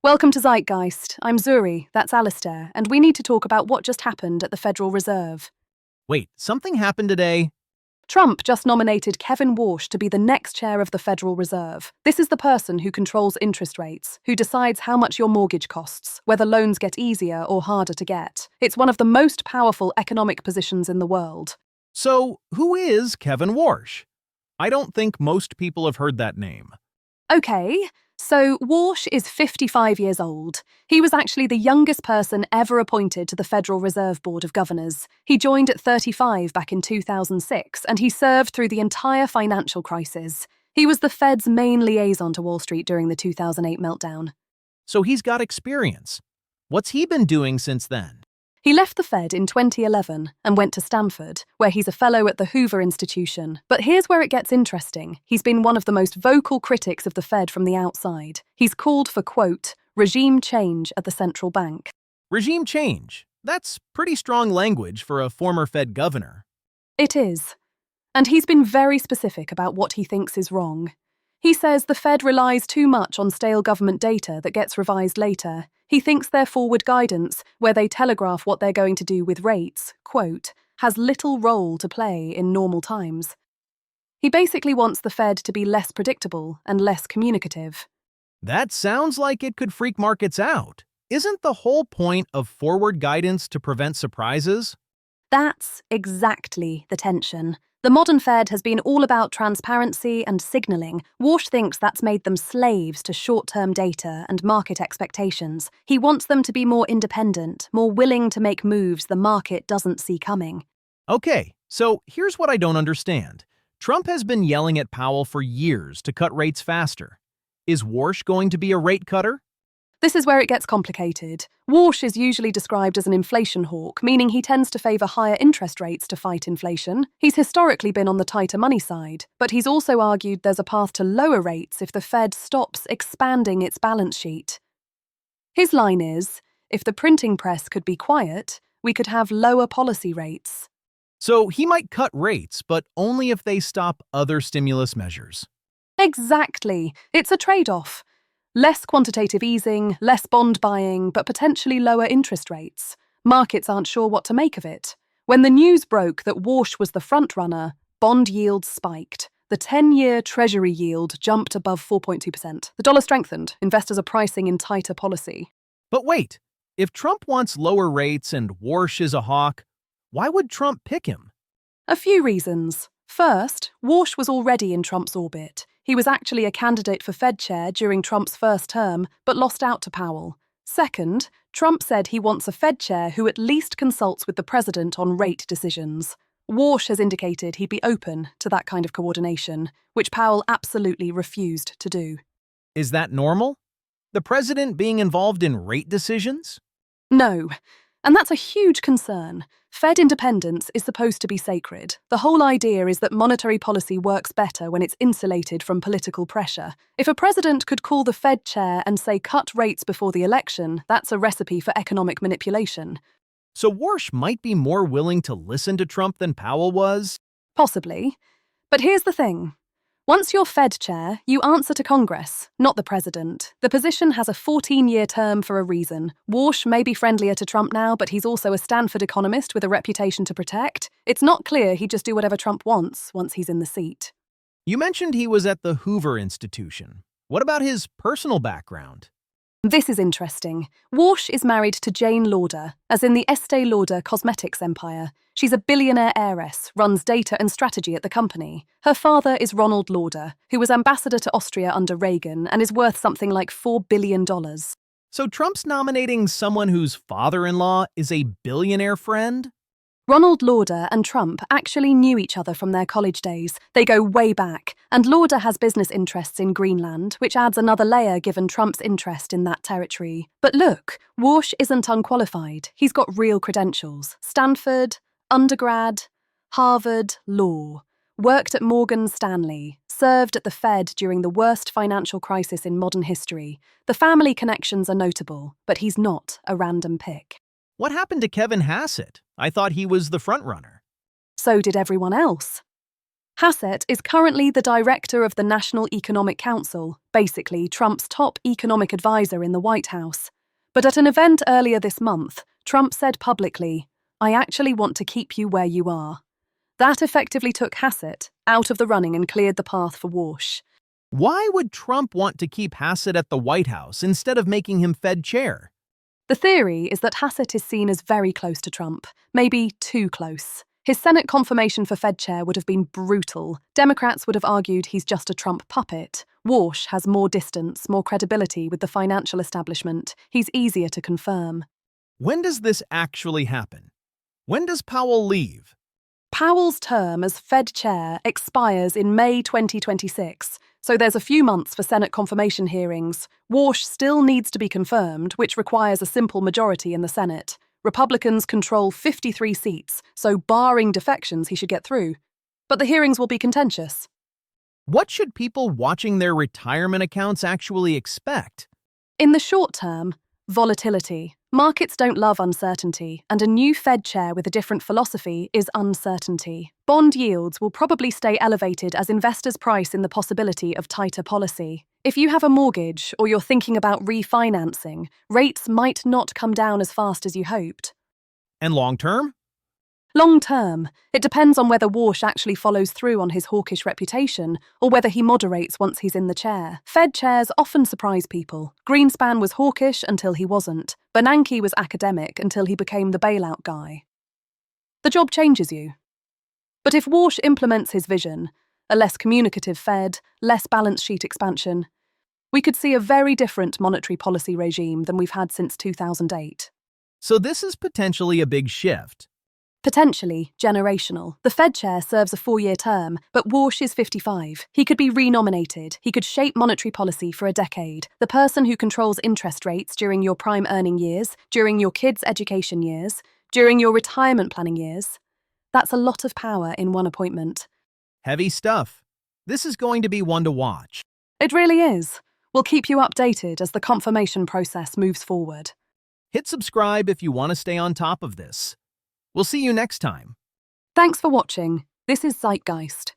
Welcome to Zeitgeist. I'm Zuri, that's Alistair, and we need to talk about what just happened at the Federal Reserve. Wait, something happened today? Trump just nominated Kevin Warsh to be the next chair of the Federal Reserve. This is the person who controls interest rates, who decides how much your mortgage costs, whether loans get easier or harder to get. It's one of the most powerful economic positions in the world. So, who is Kevin Warsh? I don't think most people have heard that name. Okay, so Warsh is 55 years old. He was actually the youngest person ever appointed to the Federal Reserve Board of Governors. He joined at 35 back in 2006, and he served through the entire financial crisis. He was the Fed's main liaison to Wall Street during the 2008 meltdown. So he's got experience. What's he been doing since then? He left the Fed in 2011 and went to Stanford, where he's a fellow at the Hoover Institution. But here's where it gets interesting. He's been one of the most vocal critics of the Fed from the outside. He's called for, quote, regime change at the central bank. Regime change. That's pretty strong language for a former Fed governor. It is. And he's been very specific about what he thinks is wrong. He says the Fed relies too much on stale government data that gets revised later. He thinks their forward guidance, where they telegraph what they're going to do with rates, quote, has little role to play in normal times. He basically wants the Fed to be less predictable and less communicative. That sounds like it could freak markets out. Isn't the whole point of forward guidance to prevent surprises? That's exactly the tension. The modern Fed has been all about transparency and signaling. Warsh thinks that's made them slaves to short-term data and market expectations. He wants them to be more independent, more willing to make moves the market doesn't see coming. Okay, so here's what I don't understand. Trump has been yelling at Powell for years to cut rates faster. Is Warsh going to be a rate cutter? This is where it gets complicated. Warsh is usually described as an inflation hawk, meaning he tends to favour higher interest rates to fight inflation. He's historically been on the tighter money side, but he's also argued there's a path to lower rates if the Fed stops expanding its balance sheet. His line is, if the printing press could be quiet, we could have lower policy rates. So he might cut rates, but only if they stop other stimulus measures. Exactly. It's a trade-off. Less quantitative easing, less bond buying, but potentially lower interest rates. Markets aren't sure what to make of it. When the news broke that Warsh was the frontrunner, bond yields spiked. The 10-year Treasury yield jumped above 4.2%. The dollar strengthened. Investors are pricing in tighter policy. But wait, if Trump wants lower rates and Warsh is a hawk, why would Trump pick him? A few reasons. First, Warsh was already in Trump's orbit. He was actually a candidate for Fed chair during Trump's first term, but lost out to Powell. Second, Trump said he wants a Fed chair who at least consults with the president on rate decisions. Warsh has indicated he'd be open to that kind of coordination, which Powell absolutely refused to do. Is that normal? The president being involved in rate decisions? No. And that's a huge concern. Fed independence is supposed to be sacred. The whole idea is that monetary policy works better when it's insulated from political pressure. If a president could call the Fed chair and say cut rates before the election, that's a recipe for economic manipulation. So Warsh might be more willing to listen to Trump than Powell was? Possibly. But here's the thing. Once you're Fed chair, you answer to Congress, not the president. The position has a 14-year term for a reason. Warsh may be friendlier to Trump now, but he's also a Stanford economist with a reputation to protect. It's not clear he'd just do whatever Trump wants once he's in the seat. You mentioned he was at the Hoover Institution. What about his personal background? This is interesting. Warsh is married to Jane Lauder, as in the Estée Lauder cosmetics empire. She's a billionaire heiress, runs data and strategy at the company. Her father is Ronald Lauder, who was ambassador to Austria under Reagan and is worth something like $4 billion. So Trump's nominating someone whose father-in-law is a billionaire friend? Ronald Lauder and Trump actually knew each other from their college days. They go way back, and Lauder has business interests in Greenland, which adds another layer given Trump's interest in that territory. But look, Warsh isn't unqualified. He's got real credentials. Stanford, undergrad, Harvard, law. Worked at Morgan Stanley, served at the Fed during the worst financial crisis in modern history. The family connections are notable, but he's not a random pick. What happened to Kevin Hassett? I thought he was the frontrunner. So did everyone else. Hassett is currently the director of the National Economic Council, basically Trump's top economic advisor in the White House. But at an event earlier this month, Trump said publicly, "I actually want to keep you where you are." That effectively took Hassett out of the running and cleared the path for Warsh. Why would Trump want to keep Hassett at the White House instead of making him Fed chair? The theory is that Hassett is seen as very close to Trump, maybe too close. His Senate confirmation for Fed chair would have been brutal. Democrats would have argued he's just a Trump puppet. Warsh has more distance, more credibility with the financial establishment. He's easier to confirm. When does this actually happen? When does Powell leave? Powell's term as Fed chair expires in May 2026, so there's a few months for Senate confirmation hearings. Warsh still needs to be confirmed, which requires a simple majority in the Senate. Republicans control 53 seats, so barring defections, he should get through. But the hearings will be contentious. What should people watching their retirement accounts actually expect? In the short term, volatility. Markets don't love uncertainty, and a new Fed chair with a different philosophy is uncertainty. Bond yields will probably stay elevated as investors price in the possibility of tighter policy. If you have a mortgage or you're thinking about refinancing, rates might not come down as fast as you hoped. And long term? Long term, it depends on whether Warsh actually follows through on his hawkish reputation or whether he moderates once he's in the chair. Fed chairs often surprise people. Greenspan was hawkish until he wasn't. Bernanke was academic until he became the bailout guy. The job changes you. But if Warsh implements his vision, a less communicative Fed, less balance sheet expansion, we could see a very different monetary policy regime than we've had since 2008. So this is potentially a big shift. Potentially generational. The Fed chair serves a 4-year term, but Warsh is 55. He could be renominated. He could shape monetary policy for a decade. The person who controls interest rates during your prime earning years, during your kids' education years, during your retirement planning years. That's a lot of power in one appointment. Heavy stuff. This is going to be one to watch. It really is. We'll keep you updated as the confirmation process moves forward. Hit subscribe if you want to stay on top of this. We'll see you next time. Thanks for watching. This is Zeitgeist.